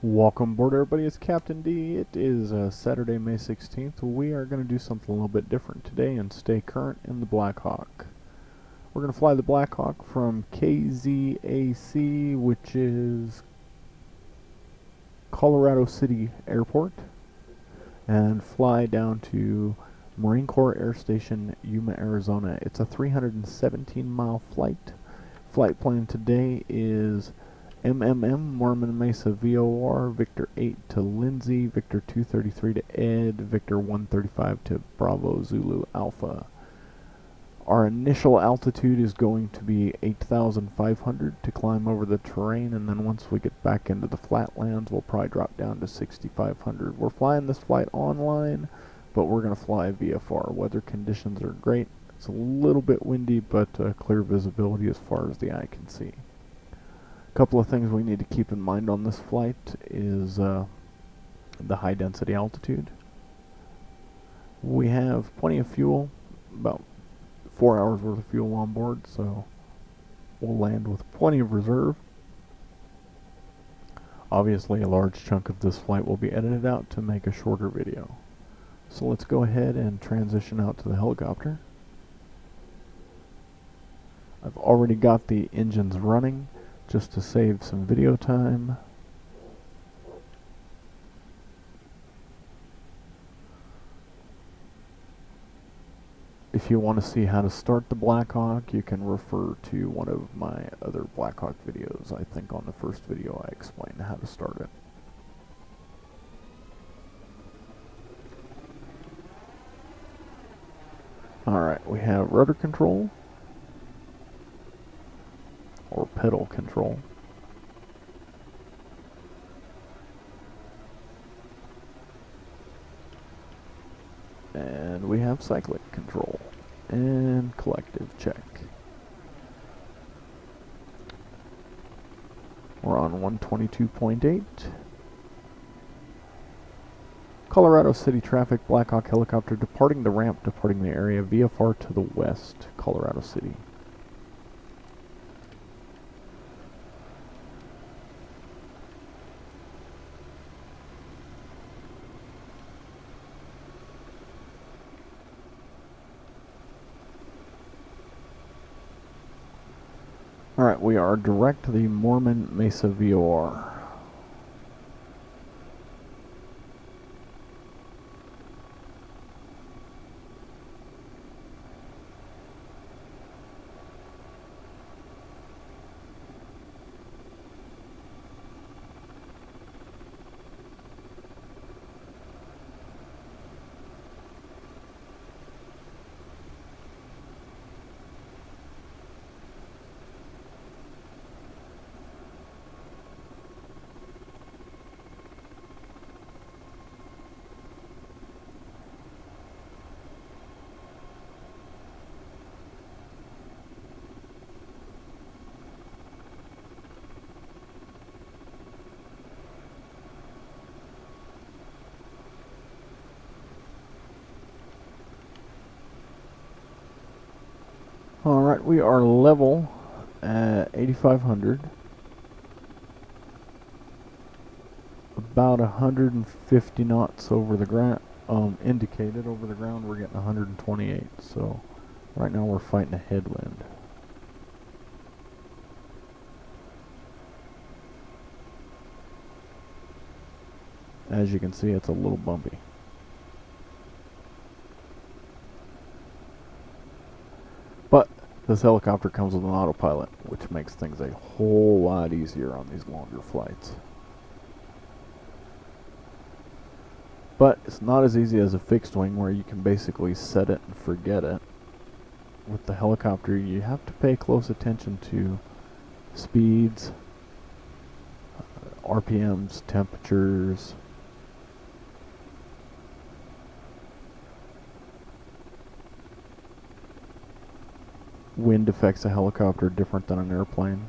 Welcome aboard, everybody. It's Captain D. It is Saturday, May 16th. We are going to do something a little bit different today and stay current in the Black Hawk. We're going to fly the Black Hawk from KZAC, which is Colorado City Airport, and fly down to Marine Corps Air Station, Yuma, Arizona. It's a 317-mile flight. Flight plan today is Mormon Mesa VOR, Victor 8 to Lindsay, Victor 233 to Ed, Victor 135 to Bravo Zulu Alpha. Our initial altitude is going to be 8,500 to climb over the terrain, and then once we get back into the flatlands, we'll probably drop down to 6,500. We're flying this flight online, but we're going to fly VFR. Weather conditions are great. It's a little bit windy, but clear visibility as far as the eye can see. A couple of things we need to keep in mind on this flight is the high density altitude. We have plenty of fuel, about 4 hours worth of fuel on board, so we'll land with plenty of reserve. Obviously, a large chunk of this flight will be edited out to make a shorter video. So let's go ahead and transition out to the helicopter. I've already got the engines running just to save some video time. If you want to see how to start the Black Hawk, you can refer to one of my other Black Hawk videos. I think on the first video I explained how to start it. Alright, we have rudder control, or pedal control. And we have cyclic control and collective check. We're on 122.8. Colorado City traffic, Black Hawk helicopter departing the ramp, departing the area, VFR to the west, Colorado City. Alright, we are direct to the Mormon Mesa VOR. Alright, we are level at 8,500. About 150 knots over the ground, indicated over the ground. We're getting 128, so right now we're fighting a headwind. As you can see, it's a little bumpy. But this helicopter comes with an autopilot, which makes things a whole lot easier on these longer flights. But it's not as easy as a fixed wing where you can basically set it and forget it. With the helicopter, you have to pay close attention to speeds, RPMs, temperatures. Wind affects a helicopter different than an airplane.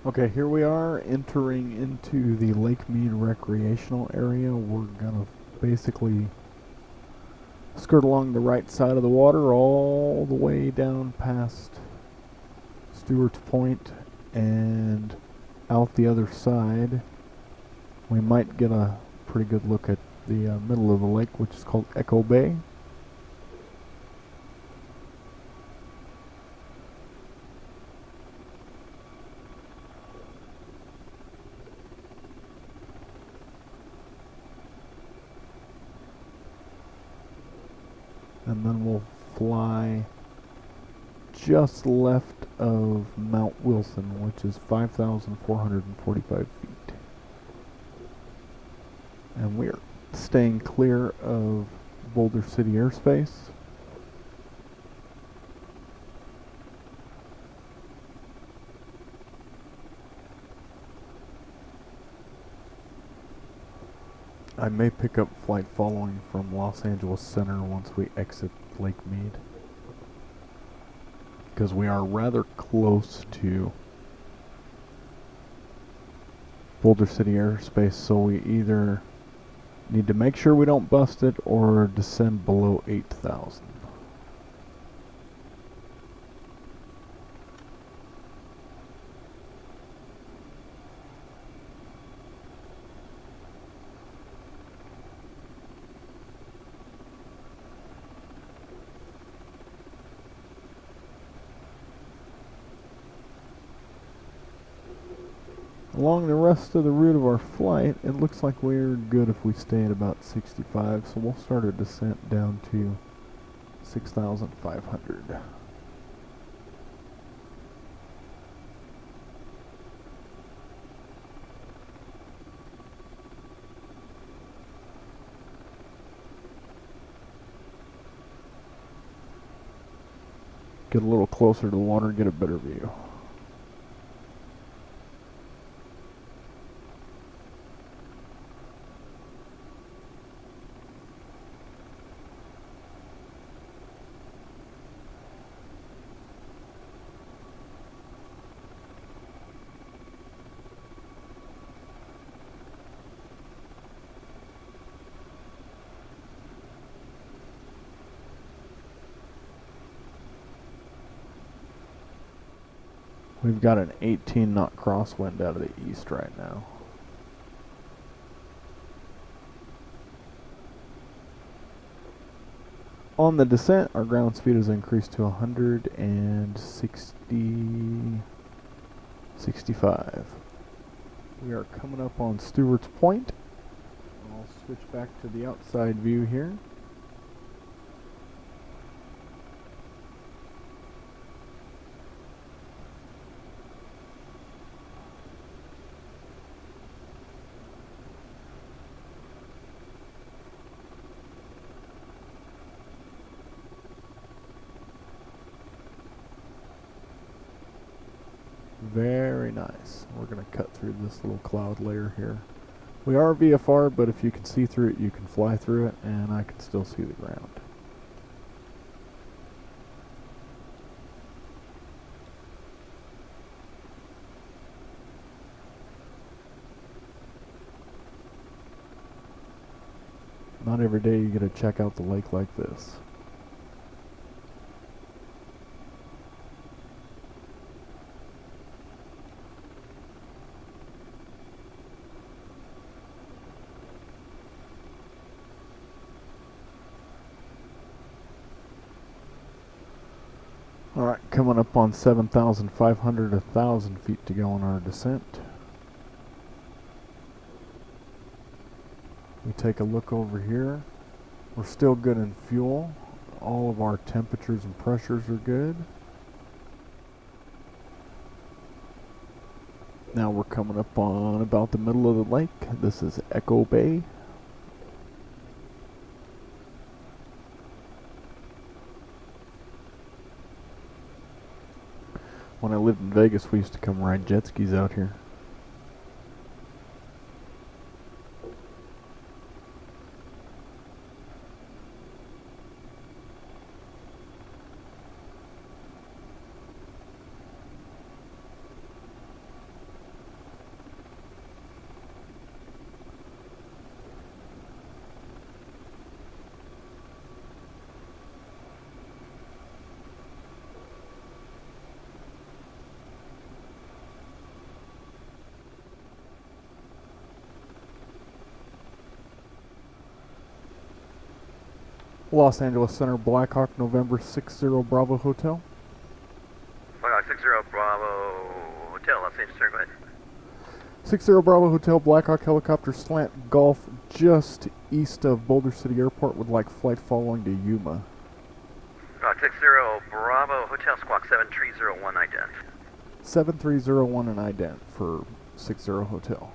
Okay, here we are entering into the Lake Mead recreational area. We're gonna basically skirt along the right side of the water all the way down past Stewart's Point and out the other side. We might get a pretty good look at the middle of the lake, which is called Echo Bay. And then we'll fly just left of Mount Wilson, which is 5,445 feet. And we're staying clear of Boulder City airspace. I may pick up flight following from Los Angeles Center once we exit Lake Mead, because we are rather close to Boulder City airspace, so we either need to make sure we don't bust it or descend below 8,000. Along the rest of the route of our flight, it looks like we're good if we stay at about 65, so we'll start our descent down to 6,500. Get a little closer to the water, get a better view. We've got an 18 knot crosswind out of the east right now. On the descent, our ground speed has increased to 165. We are coming up on Stewart's Point. I'll switch back to the outside view here. Very nice. We're going to cut through this little cloud layer here. We are VFR, but if you can see through it, you can fly through it, and I can still see the ground. Not every day you get to check out the lake like this. Alright, coming up on 7,500, 1,000 feet to go on our descent. We take a look over here. We're still good in fuel. All of our temperatures and pressures are good. Now we're coming up on about the middle of the lake. This is Echo Bay. When I lived in Vegas, we used to come ride jet skis out here. Los Angeles Center, Blackhawk, November 60 Bravo Hotel. Blackhawk 60 Bravo Hotel, Los Angeles Center, go ahead. 60 Bravo Hotel, Blackhawk helicopter slant golf just east of Boulder City Airport would like flight following to Yuma. Blackhawk 60 Bravo Hotel, Squawk 7301 ident. 7301 and ident for 60 Hotel.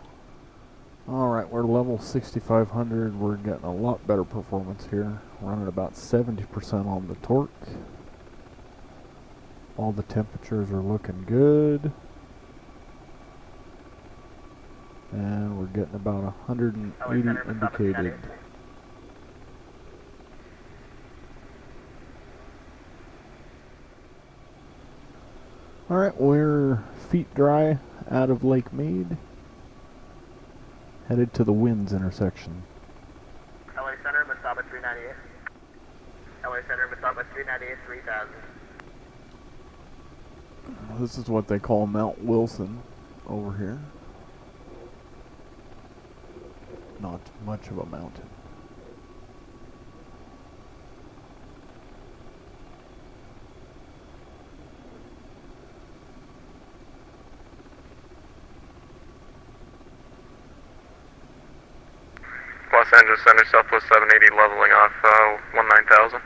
Alright, we're level 6500. We're getting a lot better performance here. Running about 70% on the torque. All the temperatures are looking good. And we're getting about 180 indicated. Alright, we're feet dry out of Lake Mead. Headed to the Winds intersection. LA Center, Masaba 398. LA Center, Masaba 398, 3000. This is what they call Mount Wilson over here. Not much of a mountain. Los Angeles Center, Southwest 780, leveling off 19,000.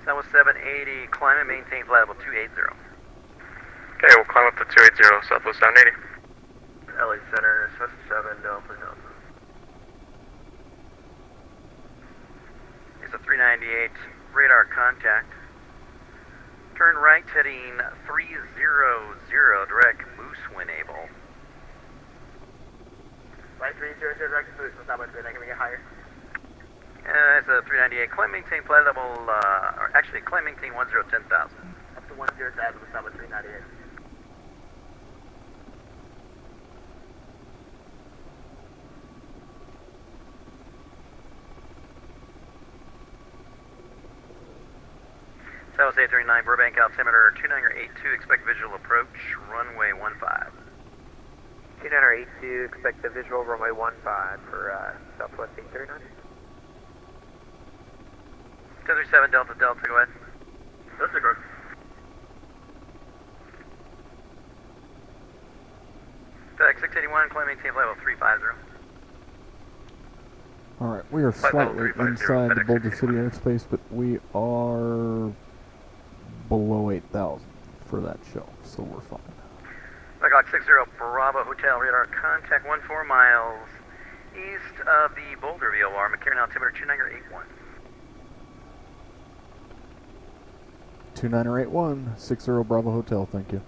Southwest 780, climb and maintain flight level 280. Okay, we'll climb up to 280, Southwest 780. LA Center, Southwest 7, Delta Delta. It's a 398, radar contact. Turn right heading 300, direct Moose when able. Right 300, direct boost, Masaba 398, can we get higher? It's a 398, climb maintain flight level, or actually climb maintain 10,000. Up to 10,000, Masaba 398. Southwest 839, Burbank altimeter 2982, expect visual approach, runway 15. 2982, expect the visual runway 15 for Southwest 839. 1037, Delta Delta, go ahead. Delta, go. FedEx 681, climb maintain flight level 350. Alright, we are Flight level slightly 350, inside the FedEx Boulder City 681. airspace, but we are below 8,000 for that show, so we're fine. Blackhawk 60 Bravo Hotel, radar contact 14 miles east of the Boulder VOR, McCarran altimeter 2981. 2981, 60 Bravo Hotel, thank you.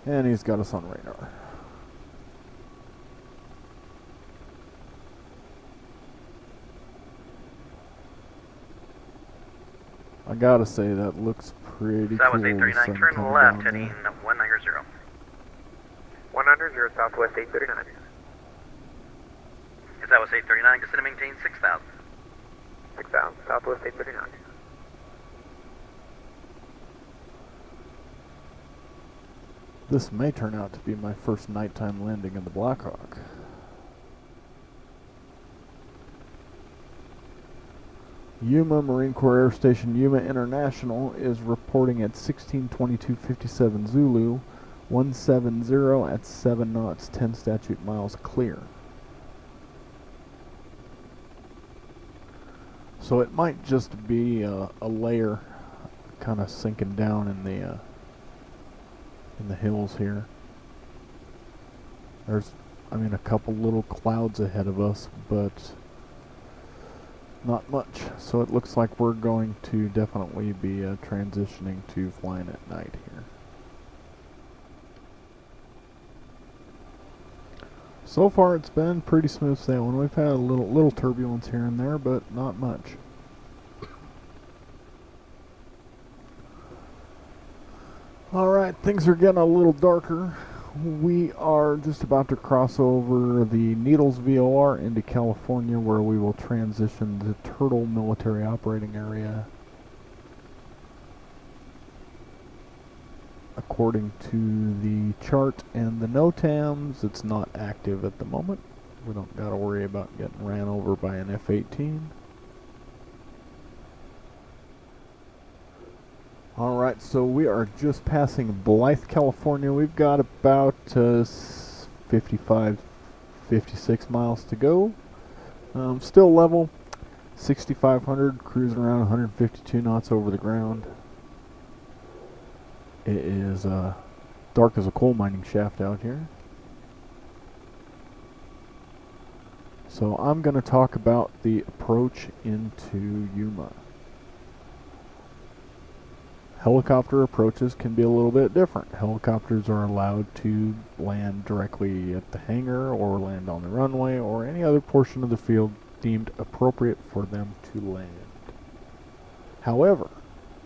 And he's got us on radar. I gotta say, that looks pretty That was cool. 839, turn coming left down heading there. 190. 100, Southwest 839. That was 839, descend and maintain 6,000. 6000, Southwest 839. This may turn out to be my first nighttime landing in the Blackhawk. Yuma Marine Corps Air Station Yuma International is reporting at 16:22:57 Zulu, 170 at 7 knots, 10 statute miles clear. So it might just be a layer kind of sinking down in the hills here. There's, I mean, a couple little clouds ahead of us, but not much. So it looks like we're going to definitely be transitioning to flying at night here. So far it's been pretty smooth sailing. We've had a little turbulence here and there, but not much. Alright, things are getting a little darker. We are just about to cross over the Needles VOR into California, where we will transition to Turtle Military Operating Area. according to the chart and the NOTAMs, it's not active at the moment. We don't gotta worry about getting ran over by an F-18. Alright, so we are just passing Blythe, California. We've got about 55, 56 miles to go. Still level, 6,500, cruising around 152 knots over the ground. It is dark as a coal mining shaft out here. So I'm going to talk about the approach into Yuma. Helicopter approaches can be a little bit different. Helicopters are allowed to land directly at the hangar or land on the runway or any other portion of the field deemed appropriate for them to land. However,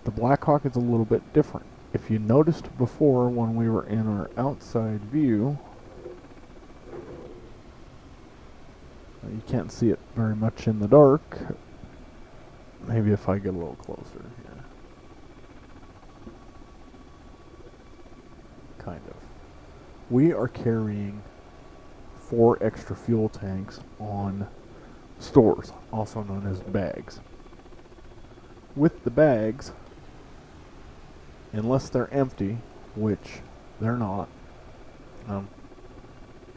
the Black Hawk is a little bit different. If you noticed before when we were in our outside view, you can't see it very much in the dark. Maybe if I get a little closer here. Kind of. We are carrying 4 extra fuel tanks on stores, also known as bags. With the bags, unless they're empty, which they're not,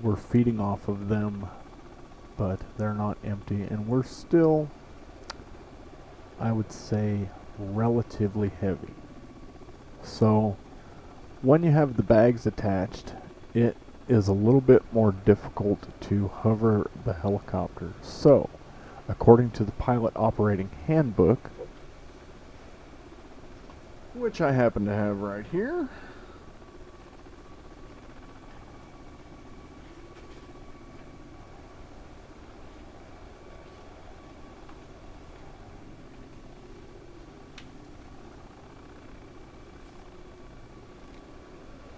we're feeding off of them, but they're not empty, and we're still, I would say, relatively heavy. So when you have the bags attached, it is a little bit more difficult to hover the helicopter. So, according to the Pilot Operating Handbook, which I happen to have right here,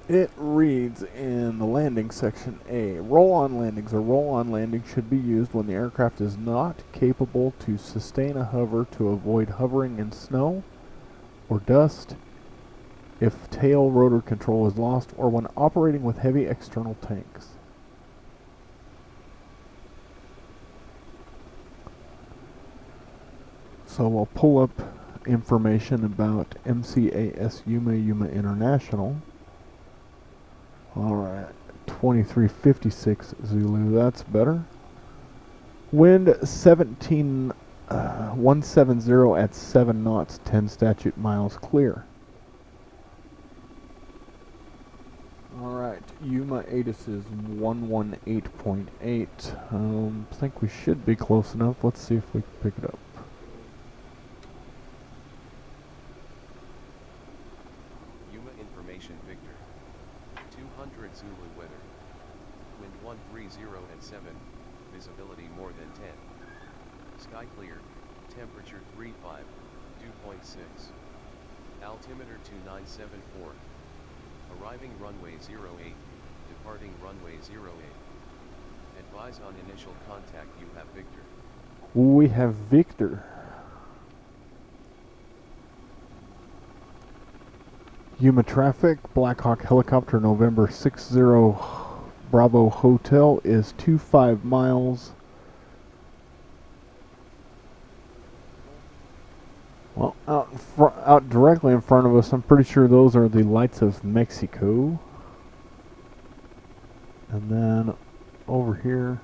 it reads in the landing section A, roll-on landings or roll-on landing should be used when the aircraft is not capable to sustain a hover to avoid hovering in snow or dust, if tail rotor control is lost, or when operating with heavy external tanks. So I'll pull up information about MCAS Yuma International. Alright, 2356 Zulu, that's better. Wind 170 at 7 knots, 10 statute miles clear. Alright, Yuma AZ is 118.8. I think we should be close enough. Let's see if we can pick it up. Yuma information Victor. 200 Zulu weather. Wind 130 at 7, visibility more than 10. Sky clear, temperature 35, dew point 6. Altimeter 2974. Arriving runway 08, departing runway 08. Advise on initial contact, you have Victor. We have Victor. Yuma traffic, Black Hawk helicopter November 60 Bravo Hotel is 25 miles. Well, out directly in front of us, I'm pretty sure those are the lights of Mexico. And then over here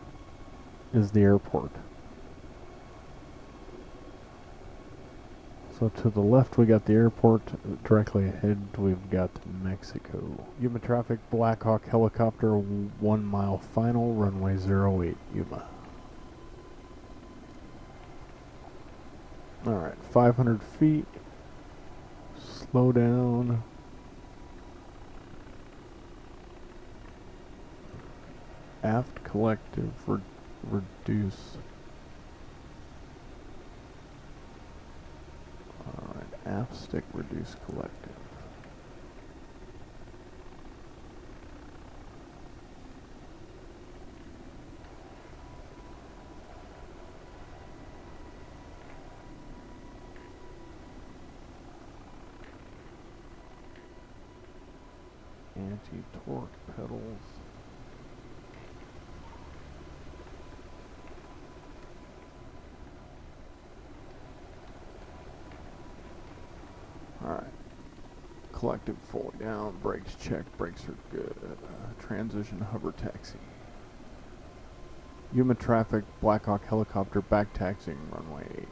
is the airport. So to the left we got the airport, directly ahead we've got Mexico. Yuma traffic, Black Hawk helicopter, 1 mile final, runway 08, Yuma. Alright, 500 feet, slow down. Aft collective, reduce. Alright, aft stick, reduce collective. anti-torque pedals. Alright. Collective fully down, brakes checked, brakes are good. Transition hover taxi. Yuma traffic, Blackhawk helicopter back taxiing runway 8.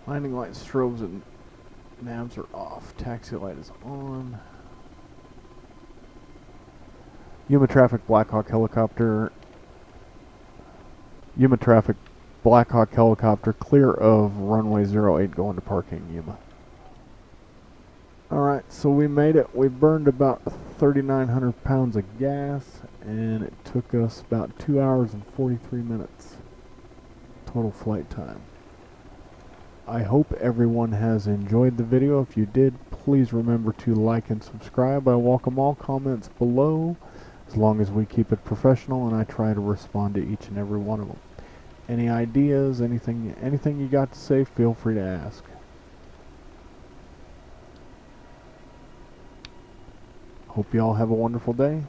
Landing light strobes and navs are off. Taxi light is on. Yuma traffic, Blackhawk helicopter. Yuma traffic, Blackhawk helicopter clear of runway 08 going to parking Yuma. Alright, so we made it. We burned about 3,900 pounds of gas, and it took us about 2 hours and 43 minutes total flight time. I hope everyone has enjoyed the video. If you did, please remember to like and subscribe. I welcome all comments below, as long as we keep it professional, and I try to respond to each and every one of them. Any ideas, anything you got to say, feel free to ask. Hope you all have a wonderful day.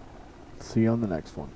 See you on the next one.